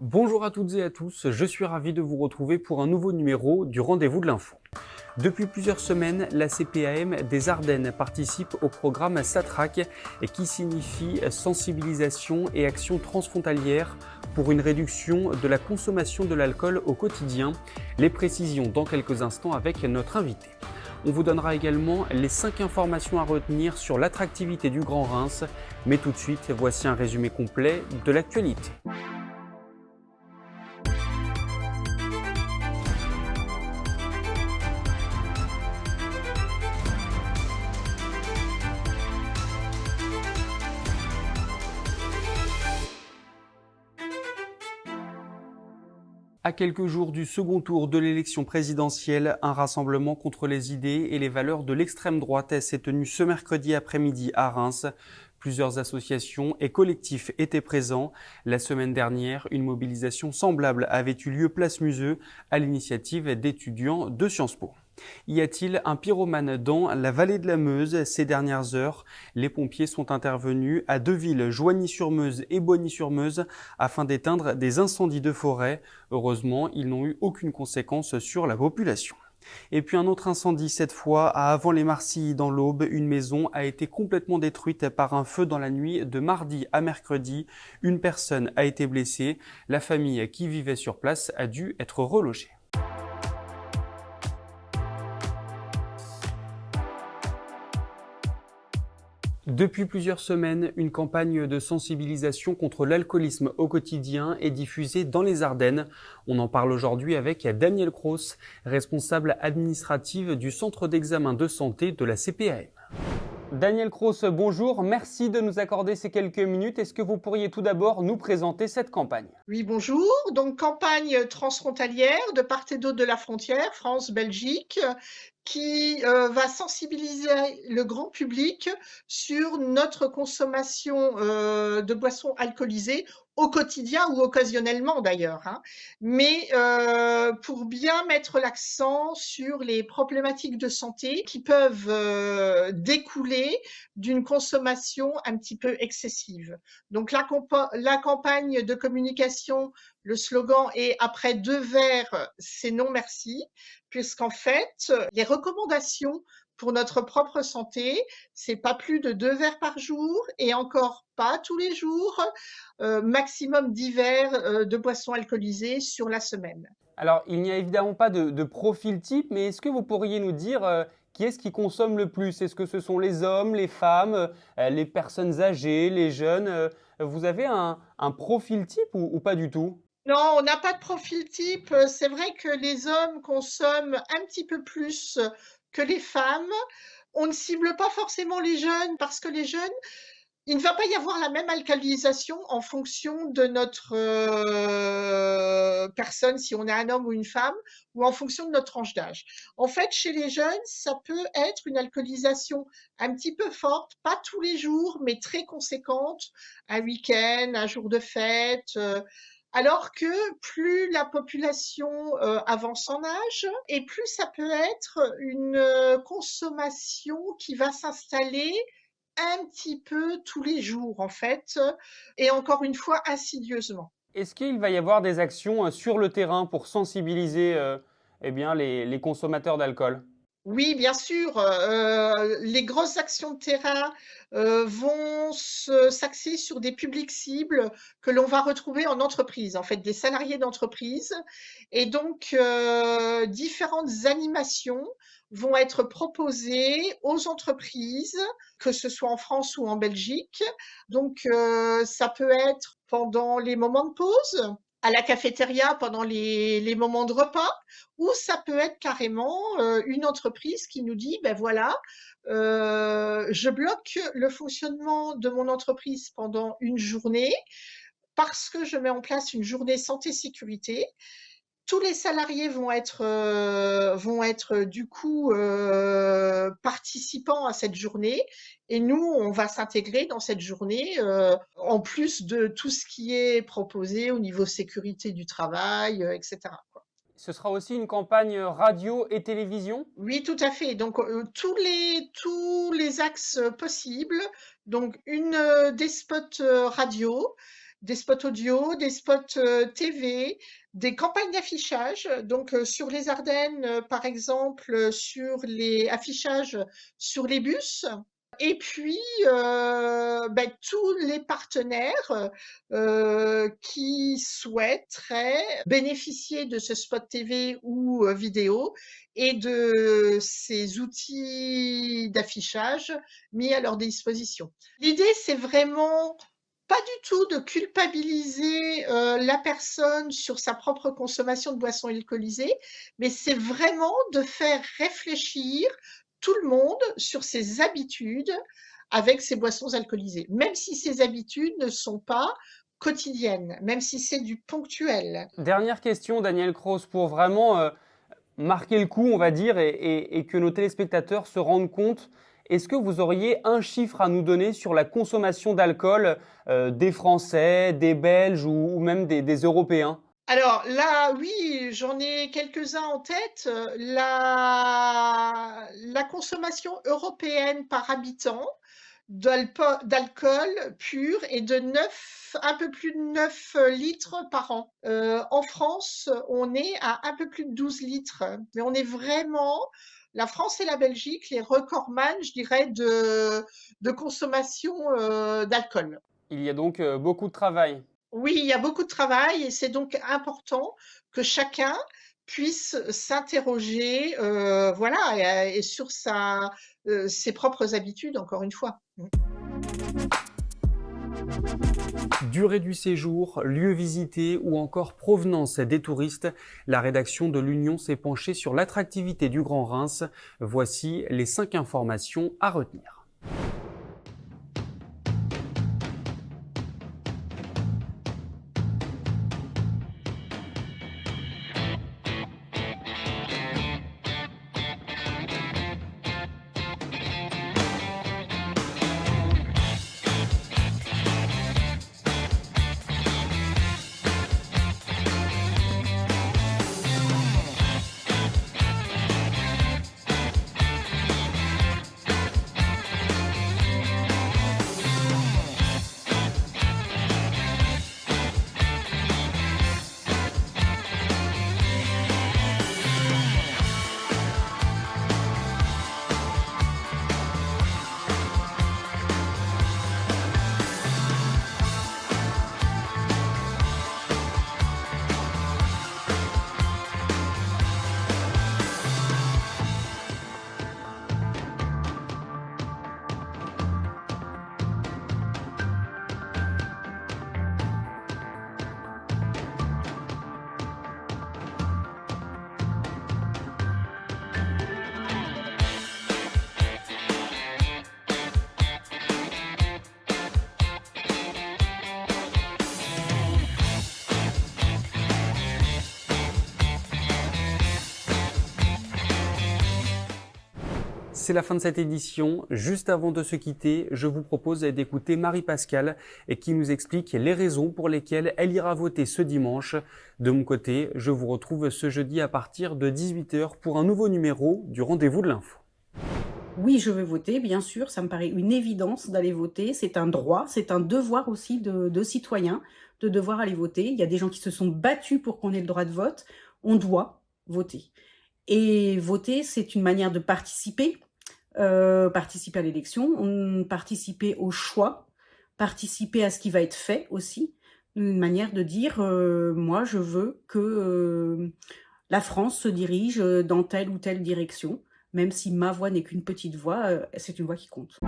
Bonjour à toutes et à tous, je suis ravi de vous retrouver pour un nouveau numéro du Rendez-vous de l'info. Depuis plusieurs semaines, la CPAM des Ardennes participe au programme SATRAC qui signifie sensibilisation et action transfrontalière pour une réduction de la consommation de l'alcool au quotidien. Les précisions dans quelques instants avec notre invité. On vous donnera également les 5 informations à retenir sur l'attractivité du Grand Reims, mais tout de suite, voici un résumé complet de l'actualité. À quelques jours du second tour de l'élection présidentielle, un rassemblement contre les idées et les valeurs de l'extrême droite s'est tenu ce mercredi après-midi à Reims. Plusieurs associations et collectifs étaient présents. La semaine dernière, une mobilisation semblable avait eu lieu place Museux à l'initiative d'étudiants de Sciences Po. Y a-t-il un pyromane dans la vallée de la Meuse? Ces dernières heures, les pompiers sont intervenus à deux villes, Joigny-sur-Meuse et Boigny-sur-Meuse, afin d'éteindre des incendies de forêt. Heureusement, ils n'ont eu aucune conséquence sur la population. Et puis un autre incendie, cette fois à Avant-les-Marcilles dans l'Aube. Une maison a été complètement détruite par un feu dans la nuit de mardi à mercredi. Une personne a été blessée. La famille qui vivait sur place a dû être relogée. Depuis plusieurs semaines, une campagne de sensibilisation contre l'alcoolisme au quotidien est diffusée dans les Ardennes. On en parle aujourd'hui avec Danielle Cross, responsable administrative du Centre d'examen de santé de la CPAM. Danielle Cross, bonjour. Merci de nous accorder ces quelques minutes. Est-ce que vous pourriez tout d'abord nous présenter cette campagne? Oui, bonjour. Donc, campagne transfrontalière de part et d'autre de la frontière, France-Belgique, qui va sensibiliser le grand public sur notre consommation de boissons alcoolisées au quotidien ou occasionnellement d'ailleurs, hein. Mais pour bien mettre l'accent sur les problématiques de santé qui peuvent découler d'une consommation un petit peu excessive. Donc la campagne de communication, le slogan est après 2 verres, c'est non merci, puisqu'en fait, les recommandations pour notre propre santé, c'est pas plus de 2 verres par jour et encore pas tous les jours, maximum 10 verres de boissons alcoolisées sur la semaine. Alors, il n'y a évidemment pas de profil type, mais est-ce que vous pourriez nous dire qui est-ce qui consomme le plus? Est-ce que ce sont les hommes, les femmes, les personnes âgées, les jeunes? Vous avez un profil type ou pas du tout? Non, on n'a pas de profil type. C'est vrai que les hommes consomment un petit peu plus que les femmes. On ne cible pas forcément les jeunes parce que les jeunes, il ne va pas y avoir la même alcoolisation en fonction de notre personne, si on est un homme ou une femme, ou en fonction de notre tranche d'âge. En fait, chez les jeunes, ça peut être une alcoolisation un petit peu forte, pas tous les jours, mais très conséquente, un week-end, un jour de fête. Alors que plus la population avance en âge, et plus ça peut être une consommation qui va s'installer un petit peu tous les jours en fait, et encore une fois insidieusement. Est-ce qu'il va y avoir des actions sur le terrain pour sensibiliser eh bien, les consommateurs d'alcool? Oui, bien sûr, les grosses actions de terrain vont s'axer sur des publics cibles que l'on va retrouver en entreprise, en fait, des salariés d'entreprise. Et donc, différentes animations vont être proposées aux entreprises, que ce soit en France ou en Belgique. Donc, ça peut être pendant les moments de pause, à la cafétéria pendant les moments de repas, ou ça peut être carrément une entreprise qui nous dit, ben voilà, je bloque le fonctionnement de mon entreprise pendant une journée parce que je mets en place une journée santé-sécurité. Tous les salariés vont être du coup participants à cette journée et nous, on va s'intégrer dans cette journée en plus de tout ce qui est proposé au niveau sécurité du travail, etc. quoi. Ce sera aussi une campagne radio et télévision? Oui, tout à fait. Donc tous les axes possibles. Donc des spots radio, des spots audio, des spots TV, des campagnes d'affichage. Donc sur les Ardennes, par exemple, sur les affichages sur les bus. Et puis, tous les partenaires qui souhaiteraient bénéficier de ce spot TV ou vidéo et de ces outils d'affichage mis à leur disposition. L'idée, c'est vraiment pas du tout de culpabiliser la personne sur sa propre consommation de boissons alcoolisées, mais c'est vraiment de faire réfléchir tout le monde sur ses habitudes avec ces boissons alcoolisées, même si ces habitudes ne sont pas quotidiennes, même si c'est du ponctuel. Dernière question, Daniel Cross, pour vraiment marquer le coup, on va dire, et que nos téléspectateurs se rendent compte. Est-ce que vous auriez un chiffre à nous donner sur la consommation d'alcool des Français, des Belges ou même des Européens? Alors là, oui, j'en ai quelques-uns en tête. La consommation européenne par habitant d'alcool pur est de un peu plus de 9 litres par an. En France, on est à un peu plus de 12 litres. Mais on est vraiment, la France et la Belgique, les recordman, je dirais, de consommation d'alcool. Il y a donc beaucoup de travail. Oui, il y a beaucoup de travail et c'est donc important que chacun puisse s'interroger, voilà, et sur ses propres habitudes, encore une fois. Durée du séjour, lieu visité ou encore provenance des touristes, la rédaction de l'Union s'est penchée sur l'attractivité du Grand Reims. Voici les 5 informations à retenir. C'est la fin de cette édition. Juste avant de se quitter, je vous propose d'écouter Marie-Pascale qui nous explique les raisons pour lesquelles elle ira voter ce dimanche. De mon côté, je vous retrouve ce jeudi à partir de 18h pour un nouveau numéro du Rendez-vous de l'info. Oui, je vais voter, bien sûr, ça me paraît une évidence d'aller voter. C'est un droit, c'est un devoir aussi de citoyen de devoir aller voter. Il y a des gens qui se sont battus pour qu'on ait le droit de vote. On doit voter. Et voter, c'est une manière de participer à l'élection, participer au choix, participer à ce qui va être fait aussi, une manière de dire moi je veux que la France se dirige dans telle ou telle direction, même si ma voix n'est qu'une petite voix, c'est une voix qui compte.